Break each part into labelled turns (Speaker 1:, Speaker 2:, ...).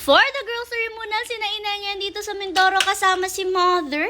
Speaker 1: For the grocery muna, sinainay niya dito sa Mindoro kasama si Mother.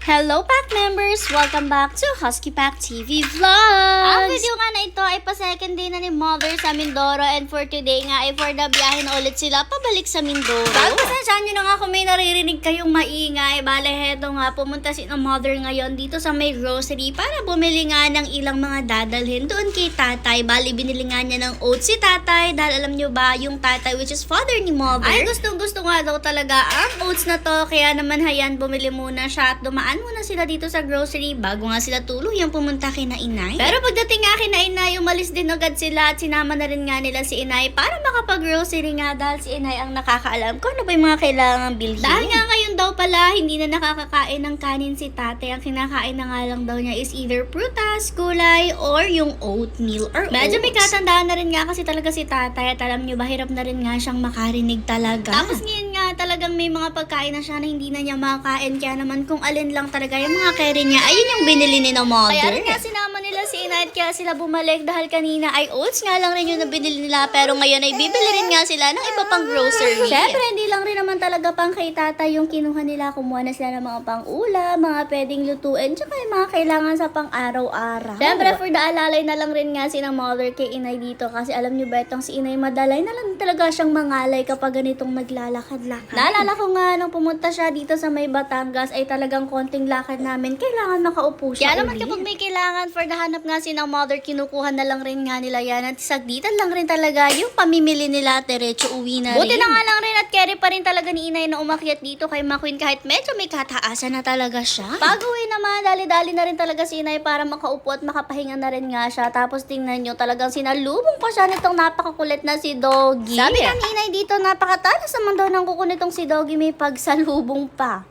Speaker 1: Hello, Pack members! Welcome back to Husky Pack TV Vlogs! Ang video nga na ito ay pa-second day na ni Mother sa Mindoro, and for today nga ay for the biyahe na ulit sila pabalik sa Mindoro. Pasensyahan nyo na nga kung may naririnig kayong maingay. Bale, heto nga, pumunta si na Mother ngayon dito sa may grocery para bumili nga ng ilang mga dadalhin doon kay tatay. Bale, binili nga niya ng oats si tatay dahil alam nyo ba, yung tatay which is father ni Mother ay gusto nga daw talaga ang oats na to, kaya naman hayan, bumili muna siya at dumaan muna sila dito sa grocery bago nga sila tuluyang pumunta kina inay. Pero pagdating nga kina inay, umalis din agad sila at sinama na rin nga nila si inay para makapag-grocery nga dahil si inay ang nakakaalam kung ano ba yung mga kailangang bilhin. Dahil nga ngayon daw pala, hindi na nakakakain ng kanin si tatay. Ang kinakain na nga lang daw niya is either prutas, gulay, or yung oatmeal or medyo may katandaan na rin nga kasi talaga si tatay at alam nyo ba, hirap na rin nga siyang makarinig talaga. Tapos ngayon nga talagang may mga pagkain na siya na hindi na niya makakain, kaya naman kung alin lang talaga yung mga carry niya, ayun yung binili ni na Mother. Kaya rin nga sinama nila si inay at kaya sila bumalik dahil kanina ay oats nga lang rin yung nabinili nila, pero ngayon ay bibili rin nga sila ng iba pang grocery. Syempre, hindi lang rin naman talaga pang kay tatay yung kinuha nila. Kumuha na sila ng mga pang-ulam, mga pwedeng lutuin, tsaka yung mga kailangan sa pang-araw-araw. Syempre, for the alalay na lang rin nga si na Mother kay inay dito kasi alam nyo ba, itong si inay madalay na lang talaga siyang mangalay kapag ganitong maglalakad-lakad. Naalala ko nga nung pumunta siya dito sa may Batangas ay talagang konting lakad namin, kailangan makaupo siya. Kaya naman kapag may kailangan for the hanap nga si na Mother, kinukuha na lang rin nga nila yan at sagditan lang rin talaga yung pamimili nila, diretso uwi na rin. Buti na nga lang rin at carry pa rin talaga ni inay na umakyat dito kay McQueen kahit medyo may kataasan na talaga siya. Pag-uwi naman, dali-dali na rin talaga si inay para makaupo at makapahinga na rin nga siya. Tapos tingnan nyo, talagang sinalubong pa siya nitong napakakulit na si Doggy. Sabi nga ni inay dito, napakatalas naman daw ng kuko nitong si Doggy, may pagsalubong pa.